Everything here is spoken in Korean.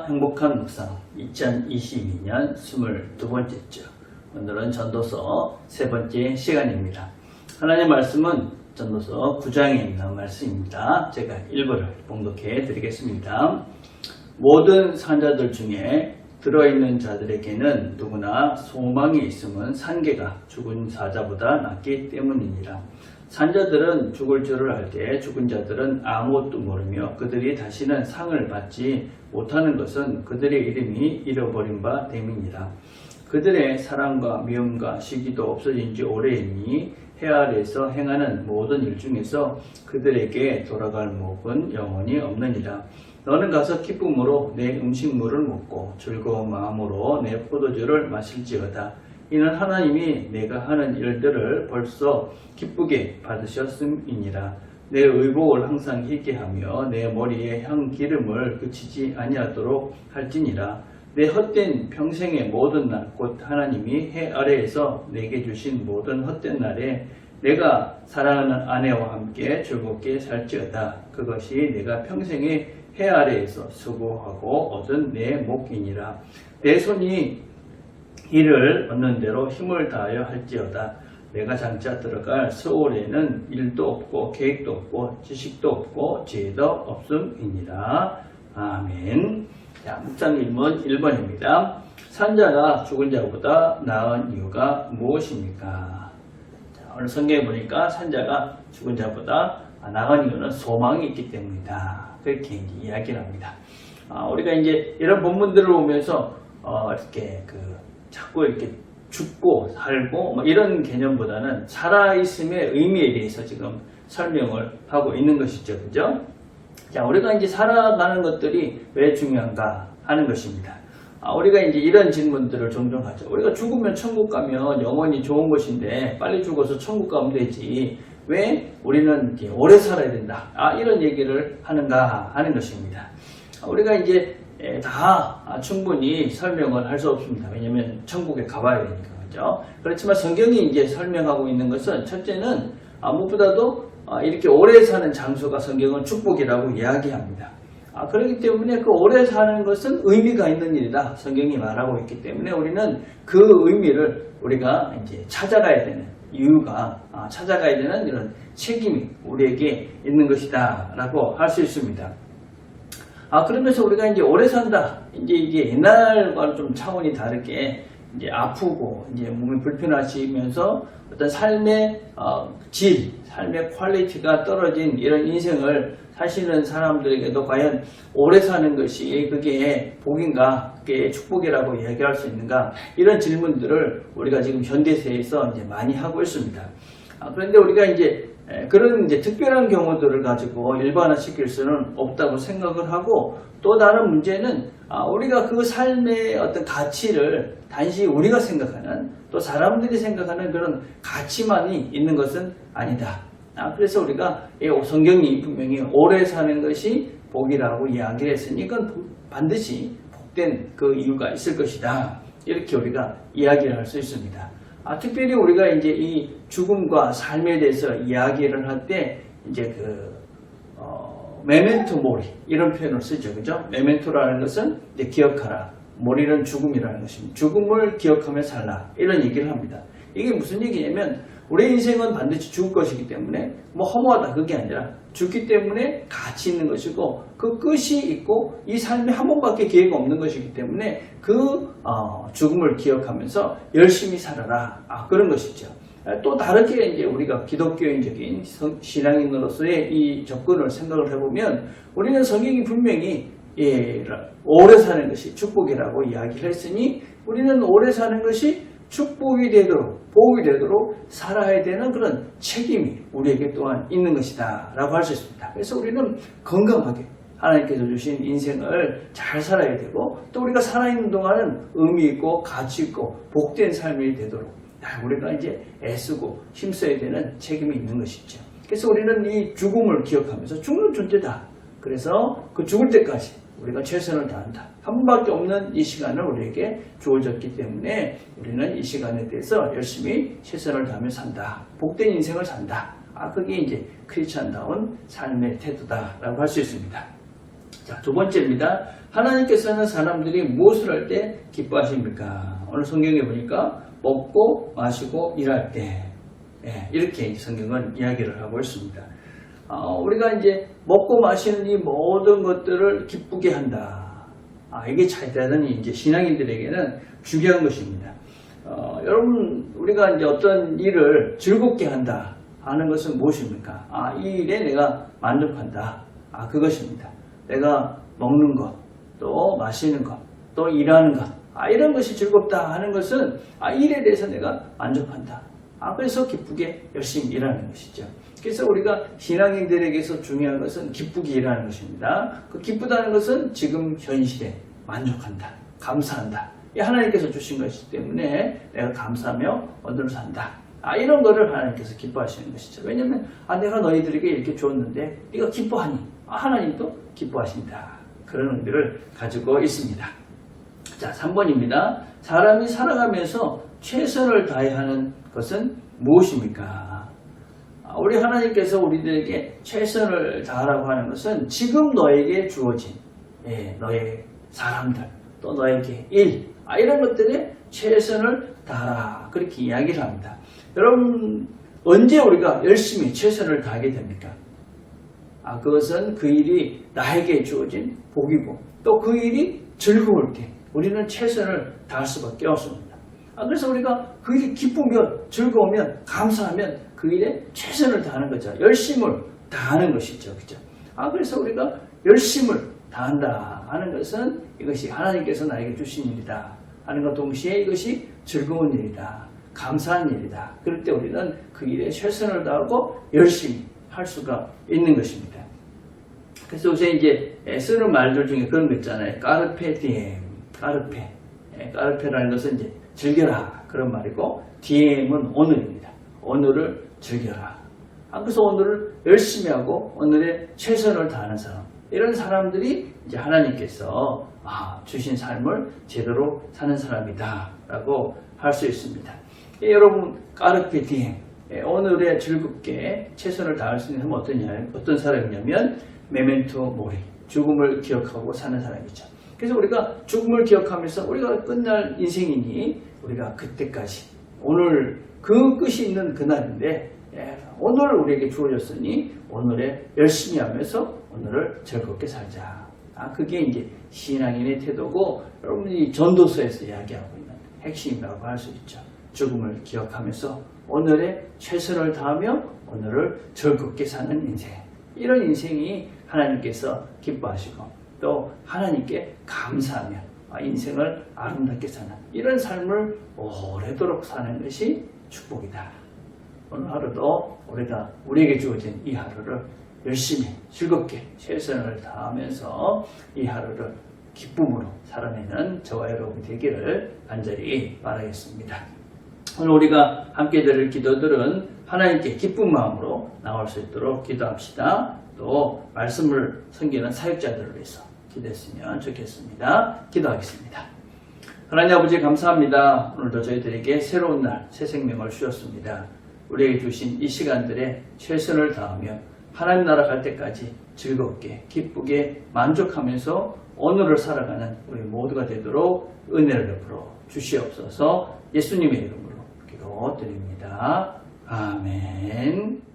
행복한 묵상 2022년 22번째죠. 오늘은 전도서 세 번째 시간입니다. 하나님 말씀은 전도서 9장에 있는 말씀입니다. 제가 일부를 봉독해 드리겠습니다. 모든 산자들 중에 들어있는 자들에게는 누구나 소망이 있음은 산개가 죽은 사자보다 낫기 때문이니라. 산자들은 죽을 줄을 알 때 죽은 자들은 아무것도 모르며 그들이 다시는 상을 받지 못하는 것은 그들의 이름이 잃어버린 바 됨이니라. 그들의 사랑과 미움과 시기도 없어진 지 오래이니 해 아래에서 행하는 모든 일 중에서 그들에게 돌아갈 목은 영원히 없느니라. 너는 가서 기쁨으로 내 음식물을 먹고 즐거운 마음으로 내 포도주를 마실지어다. 이는 하나님이 내가 하는 일들을 벌써 기쁘게 받으셨음이니라. 내 의복을 항상 희게 하며 내 머리에 향기름을 그치지 아니하도록 할지니라. 내 헛된 평생의 모든 날 곧 하나님이 해 아래에서 내게 주신 모든 헛된 날에 내가 사랑하는 아내와 함께 즐겁게 살지어다. 그것이 내가 평생에 해 아래에서 수고하고 얻은 내 목이니라. 내 손이 일을 얻는 대로 힘을 다하여 할지어다. 내가 장차 들어갈 서울에는 일도 없고 계획도 없고 지식도 없고 지혜도 없음이니라. 아멘. 자, 묵상일문 1번입니다. 산자가 죽은 자보다 나은 이유가 무엇입니까? 자, 오늘 성경에 보니까 산자가 죽은 자보다 나은 이유는 소망이 있기 때문이다. 그렇게 이제 이야기를 합니다. 우리가 이제 이런 본문들을 보면서 이렇게 자꾸 이렇게 죽고 살고 뭐 이런 개념보다는 살아있음의 의미에 대해서 지금 설명을 하고 있는 것이죠. 그죠? 자, 우리가 이제 살아가는 것들이 왜 중요한가 하는 것입니다. 우리가 이제 이런 질문들을 종종 하죠. 우리가 죽으면 천국 가면 영원히 좋은 것인데 빨리 죽어서 천국 가면 되지. 왜 우리는 이제 오래 살아야 된다. 이런 얘기를 하는가 하는 것입니다. 우리가 이제 다 충분히 설명을 할 수 없습니다. 왜냐하면 천국에 가봐야 되니까. 그렇죠? 그렇지만 성경이 이제 설명하고 있는 것은 첫째는 무엇보다도 이렇게 오래 사는 장소가 성경은 축복이라고 이야기합니다. 그렇기 때문에 그 오래 사는 것은 의미가 있는 일이다. 성경이 말하고 있기 때문에 우리는 그 의미를 우리가 이제 찾아가야 되는 이유가 찾아가야 되는 이런 책임이 우리에게 있는 것이다 라고 할 수 있습니다. 그러면서 우리가 이제 오래 산다. 이제 이게 옛날과는 좀 차원이 다르게 이제 아프고 이제 몸이 불편하시면서 어떤 삶의 질, 삶의 퀄리티가 떨어진 이런 인생을 사시는 사람들에게도 과연 오래 사는 것이 그게 복인가, 그게 축복이라고 이야기할 수 있는가, 이런 질문들을 우리가 지금 현대사에서 이제 많이 하고 있습니다. 그런데 우리가 이제 그런 이제 특별한 경우들을 가지고 일반화시킬 수는 없다고 생각을 하고, 또 다른 문제는 우리가 그 삶의 어떤 가치를 단지 우리가 생각하는, 또 사람들이 생각하는 그런 가치만이 있는 것은 아니다. 그래서 우리가 성경이 분명히 오래 사는 것이 복이라고 이야기를 했으니 이건 반드시 복된 그 이유가 있을 것이다. 이렇게 우리가 이야기를 할 수 있습니다. 특별히 우리가 이제 이 죽음과 삶에 대해서 이야기를 할 때 이제 메멘토 모리 이런 표현을 쓰죠. 그죠? 메멘토라는 것은 이제 기억하라. 모리는 죽음이라는 것입니다. 죽음을 기억하며 살라. 이런 얘기를 합니다. 이게 무슨 얘기냐면 우리 인생은 반드시 죽을 것이기 때문에 뭐 허무하다 그게 아니라 죽기 때문에 가치 있는 것이고 그 끝이 있고 이 삶이 한 번밖에 기회가 없는 것이기 때문에 그 죽음을 기억하면서 열심히 살아라. 그런 것이죠. 또 다르게 이제 우리가 기독교인적인 신앙인으로서의 이 접근을 생각을 해보면 우리는 성경이 분명히 오래 사는 것이 축복이라고 이야기를 했으니 우리는 오래 사는 것이 축복이 되도록 복이 되도록 살아야 되는 그런 책임이 우리에게 또한 있는 것이다 라고 할 수 있습니다. 그래서 우리는 건강하게 하나님께서 주신 인생을 잘 살아야 되고, 또 우리가 살아있는 동안은 의미 있고 가치 있고 복된 삶이 되도록 우리가 이제 애쓰고 힘써야 되는 책임이 있는 것이죠. 그래서 우리는 이 죽음을 기억하면서 죽는 존재다. 그래서 그 죽을 때까지 우리가 최선을 다한다. 한 번밖에 없는 이 시간을 우리에게 주어졌기 때문에 우리는 이 시간에 대해서 열심히 최선을 다하며 산다. 복된 인생을 산다. 그게 이제 크리스찬다운 삶의 태도다라고 할 수 있습니다. 자, 두 번째입니다. 하나님께서는 사람들이 무엇을 할 때 기뻐하십니까? 오늘 성경에 보니까 먹고 마시고 일할 때, 이렇게 성경은 이야기를 하고 있습니다. 우리가 이제 먹고 마시는 이 모든 것들을 기쁘게 한다. 이게 대단히 이제 신앙인들에게는 중요한 것입니다. 여러분, 우리가 이제 어떤 일을 즐겁게 한다 하는 것은 무엇입니까? 이 일에 내가 만족한다. 그것입니다. 내가 먹는 것, 또 마시는 것, 또 일하는 것, 이런 것이 즐겁다 하는 것은 이 일에 대해서 내가 만족한다. 그래서 기쁘게 열심히 일하는 것이죠. 그래서 우리가 신앙인들에게서 중요한 것은 기쁘게 일하는 것입니다. 그 기쁘다는 것은 지금 현실에 만족한다, 감사한다. 하나님께서 주신 것이기 때문에 내가 감사하며 오늘을 산다. 이런 거를 하나님께서 기뻐하시는 것이죠. 왜냐하면 내가 너희들에게 이렇게 줬는데 네가 기뻐하니 하나님도 기뻐하신다. 그런 의미를 가지고 있습니다. 자, 3번입니다. 사람이 살아가면서 최선을 다해야 하는 것은 무엇입니까? 우리 하나님께서 우리들에게 최선을 다하라고 하는 것은 지금 너에게 주어진 너의 사람들, 또 너에게 일, 이런 것들에 최선을 다하라. 그렇게 이야기를 합니다. 여러분, 언제 우리가 열심히 최선을 다하게 됩니까? 그것은 그 일이 나에게 주어진 복이고, 또 그 일이 즐거울 때 우리는 최선을 다할 수밖에 없습니다. 그래서 우리가 그 일이 기쁘면, 즐거우면, 감사하면 그 일에 최선을 다하는 거죠. 열심을 다하는 것이죠. 그죠? 그래서 우리가 열심을 다한다 하는 것은 이것이 하나님께서 나에게 주신 일이다 하는 것 동시에 이것이 즐거운 일이다, 감사한 일이다. 그럴 때 우리는 그 일에 최선을 다하고 열심히 할 수가 있는 것입니다. 그래서 요새 이제 쓰는 말들 중에 그런 거 있잖아요. 까르페 디엠, 까르페. 까르페라는 것은 이제 즐겨라 그런 말이고, 디엠은 오늘입니다. 오늘을 즐겨라. 그래서 오늘을 열심히 하고 오늘에 최선을 다하는 사람, 이런 사람들이 이제 하나님께서 주신 삶을 제대로 사는 사람이다 라고 할 수 있습니다. 여러분, 까르페 디엠, 오늘에 즐겁게 최선을 다할 수 있는 사람은 어떤 사람이냐면 메멘토 모리, 죽음을 기억하고 사는 사람이죠. 그래서 우리가 죽음을 기억하면서 우리가 끝날 인생이니 우리가 그때까지, 오늘 그 끝이 있는 그날인데 오늘 우리에게 주어졌으니 오늘에 열심히 하면서 오늘을 즐겁게 살자. 그게 이제 신앙인의 태도고, 여러분이 전도서에서 이야기하고 있는 핵심이라고 할 수 있죠. 죽음을 기억하면서 오늘에 최선을 다하며 오늘을 즐겁게 사는 인생. 이런 인생이 하나님께서 기뻐하시고 또 하나님께 감사하며 인생을 아름답게 사는 이런 삶을 오래도록 사는 것이 축복이다. 오늘 하루도 우리에게 주어진 이 하루를 열심히 즐겁게 최선을 다하면서 이 하루를 기쁨으로 살아내는 저와 여러분이 되기를 간절히 바라겠습니다. 오늘 우리가 함께 드릴 기도들은 하나님께 기쁜 마음으로 나올 수 있도록 기도합시다. 또 말씀을 섬기는 사역자들을 위해서 기도했으면 좋겠습니다. 기도하겠습니다. 하나님 아버지 감사합니다. 오늘도 저희들에게 새로운 날, 새 생명을 주셨습니다. 우리에게 주신 이 시간들에 최선을 다하며 하나님 나라 갈 때까지 즐겁게 기쁘게 만족하면서 오늘을 살아가는 우리 모두가 되도록 은혜를 베풀어 주시옵소서. 예수님의 이름으로 기도드립니다. 아멘.